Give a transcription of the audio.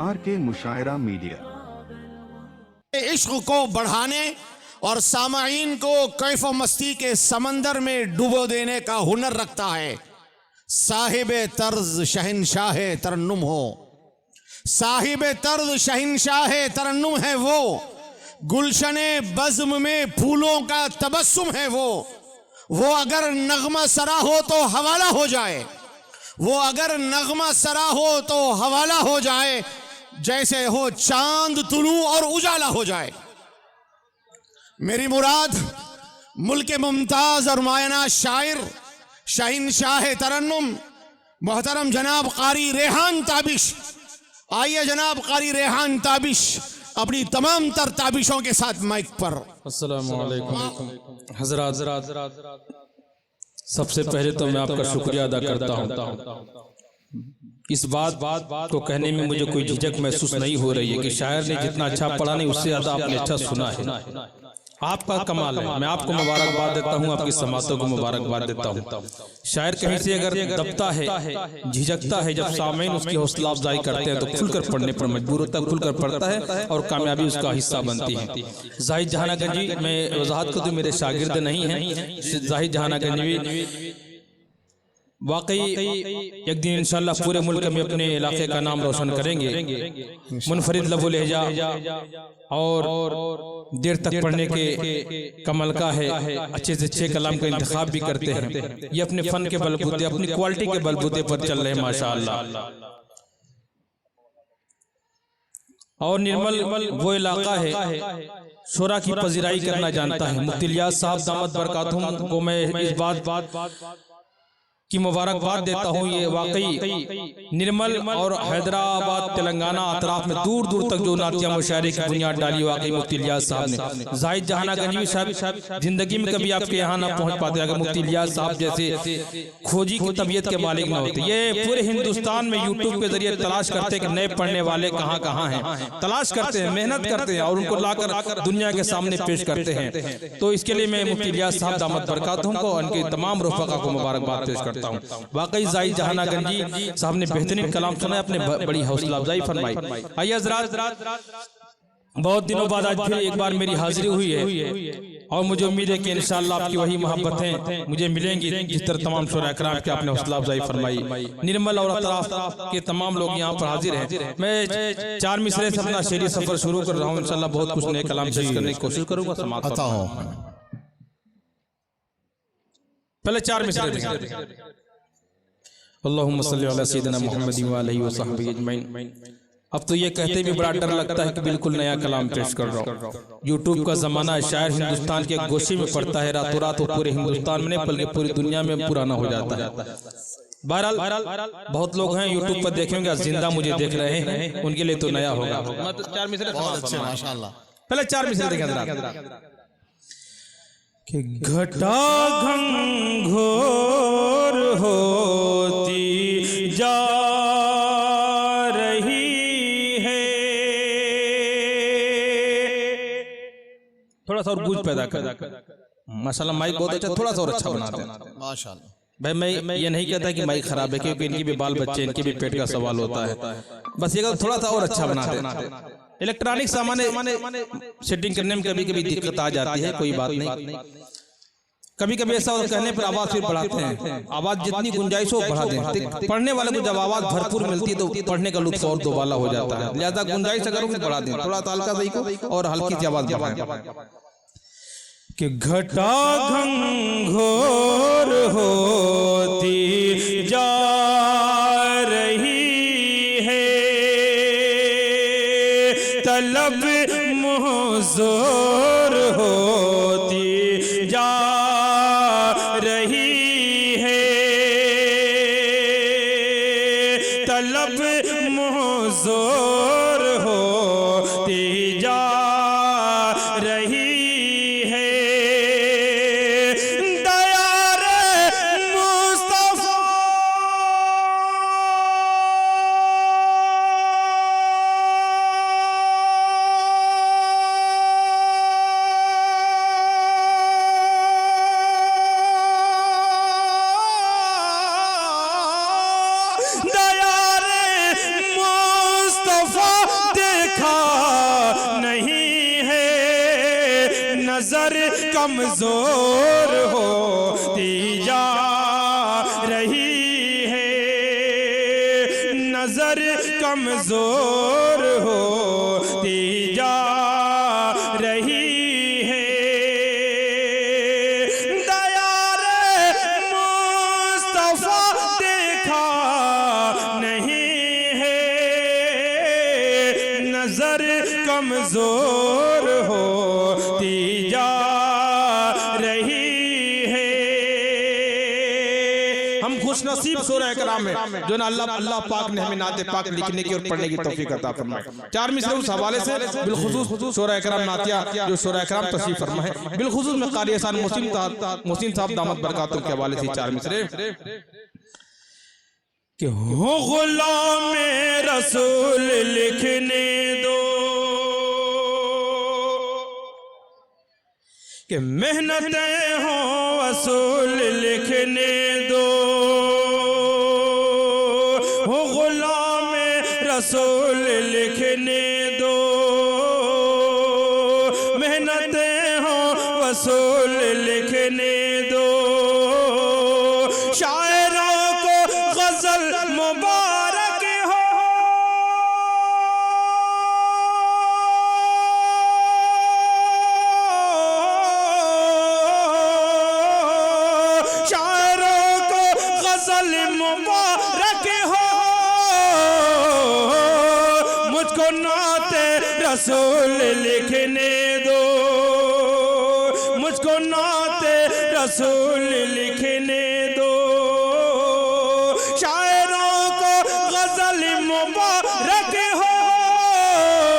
RK मुशायरा media इश्क को बढ़ाने और सामाईन को कैफ मस्ती के समंदर में डुबो देने का हुनर रखता है। साहिब तर्ज शहनशाह तरन्नुम हो, साहिब तर्ज शहनशाह तरन्नुम है वो, गुलशने बज़्म में फूलों का तबस्सुम है वो अगर नगमा सरा हो तो हवाला हो जाए, वो अगर नगमा सरा हो तो हवाला हो जाए, जैसे हो चांद तुलू और उजाला हो जाए। मेरी मुराद मुल्क मुमताज और मायना शायर शहनशाह तरन्नुम मोहतरम जनाब कारी रेहान ताबिश। आइए जनाब कारी रेहान ताबिश अपनी तमाम तर ताबिशों के साथ माइक पर। अस्सलामु अलैकुम हज़रात, सबसे पहले तो मैं आपका शुक्रिया अदा करता हूँ। इस बात को कहने में मुझे कोई झिझक महसूस नहीं हो रही है कि शायर ने जितना अच्छा पढ़ा नहीं उससे ज़्यादा आपने अच्छा सुना है। आपका कमाल है। मैं आपको मुबारकबाद देता हूँ, आपकी समातों को मुबारकबाद देता हूँ। शायर कहीं से अगर दबता है, झिझकता है, जब सामईन उसकी हौसला अफजाई करते हैं तो खुलकर पढ़ने पर मजबूर होता है, खुलकर पढ़ता है और कामयाबी उसका हिस्सा बनती है। जाहिद जहानागंजी, मैं वजाहत को तो मेरे शागिर्द नहीं हैं, जाहिद जहानागंजी वाकई एक दिन इंशाअल्लाह पूरे मुल्क में अपने इलाके का नाम रोशन करेंगे। मुनफरिद लबो लहजा और देर तक पढ़ने के कमल का है, अच्छे से अच्छे कलाम का इंतखाब भी करते हैं। ये अपने फन के बलबूते, अपनी क्वालिटी के बलबूते पर चल रहे हैं माशाअल्लाह। और निर्मल वो इलाका है शोरा की पजीराई करना जानता है। मुफ्ती इलियास साहब दामत बरकातुहुम को मैं इस बात की मुबारकबाद देता हूँ। ये वाकई निर्मल और हैदराबाद तेलंगाना अतराफ में दूर दूर तक जो नातिया मुशायरे की बुनियाद डाली वाकई मुफ्ती इलियास साहब ने। जाहिद जहानागंजी साहब जिंदगी में कभी आपके यहाँ ना पहुँच पाते अगर मुफ्ती इलियास साहब जैसे खोजी की तबीयत के मालिक ना होते। ये पूरे हिंदुस्तान में यूट्यूब के जरिए तलाश करते हैं कि नए पढ़ने वाले कहाँ कहाँ हैं, तलाश करते हैं, मेहनत करते हैं और उनको लाकर दुनिया के सामने पेश करते हैं। तो इसके लिए मैं मुफ्ती इलियास साहब दामत बरकातुहुम को उनके तमाम रफ़क़ा को मुबारकबाद पेश करता हूँ। वाकई जाहिद जहानागंजी साहब ने बेहतरीन कलाम सुना, अपने बड़ी हौसला अफजाई फरमाई। आइए हज़रात, बहुत दिनों बाद आज फिर एक बार मेरी हाजिरी हुई है और मुझे उम्मीद है कि इंशाअल्लाह आपकी वही मोहब्बतें मुझे मिलेंगी जिस तरह तमाम शोरा इकराम के आपने हौसला अफजाई फरमाई। निर्मल और अतराफ के तमाम लोग यहाँ पर हाजिर हैं। मैं 4 मिसरे से अपना शेरी सफर शुरू कर रहा हूँ। इंशाअल्लाह बहुत कुछ नए कलाम पेश करने की कोशिश करूँगा। पहले 4 मिसरे अल्लाहुम्मा सल्ली अला सय्यिदिना मुहम्मद व आलिहि व सहबिहि अजमईन। अब तो ये कहते भी बड़ा डर लगता है कि बिल्कुल नया कलाम पेश कर रहा हूँ। यूट्यूब का जमाना है, शायर हिंदुस्तान के गोशे में पड़ता है, रातों रात वो पूरे हिंदुस्तान में नहीं बल्कि पूरी दुनिया में पुराना हो जाता है। बहरहाल बहुत लोग हैं यूट्यूब पर देखेंगे, जिंदा मुझे देख रहे हैं, उनके लिए तो नया होगा। 4 मिसरे माशाअल्लाह। पहले 4 मिसरे देखें कि घटा घंघोर होती जा रही है। थोड़ा सा और गूंज पैदा कर। माशाल्लाह माइक बहुत अच्छा, थोड़ा सा और अच्छा बना दें माशाल्लाह। भाई मैं ये नहीं कहता कि माइक खराब है, क्योंकि इनके भी बाल बच्चे, इनके भी पेट का सवाल होता है। बस ये थोड़ा सा और अच्छा बना दें। इलेक्ट्रॉनिक सामान सेटिंग करने में कभी कभी दिक्कत आ जाती है, कोई बात नहीं। कभी कभी ऐसा कहने पर आवाज फिर बढ़ाते हैं, आवाज जितनी गुंजाइश हो बढ़ा दें। पढ़ने वाले को जब आवाज भरपूर मिलती है तो पढ़ने का लुत्फ और दोबाला हो जाता है। लिहाजा गुंजाइश अगर उसे बढ़ा दें, थोड़ा हल्का सही को और हल्की सी आवाज बढ़ाएं कि घटा घंघोर होती जा रही है, तलब मुहज़ोर होती जा रही है, तलब मुहज़ोर होती जा रही है। कमजोर होती जा रही है, नजर कमजोर होती जा रही है। दयारे मुस्तफा देखा नहीं है, नजर कमजोर होती जा रही है। हम खुशनसीब सूरह कलाम में जो ना अल्लाह पाक ने हमें नाते पाक लिखने की और पढ़ने की तौफीक अता फरमाए। चार मिसरे उस हवाले से बिलखुसूस सूरह कलाम नातिया जो सूरह कलाम तशरीफ फरमा है, बिलखुसूस में कारी एहसान मोहसिन साहब दामत बरकातुहू के हवाले से चार मिसरे कि हो गुलाम रसूल लिखने दो कि मेहनतें हो वसूल लिखने दो, हो गुलाम रसूल लिखने दो, मेहनतें हो वसूल लिखने दो। शायरों को गजल मुबारक हो, शायरों को गजल मुबारक हो, मुझको नाते रसूल लिखने दो, मुझको नाते रसूल लिखने दो। शायरों को गजल मुबारक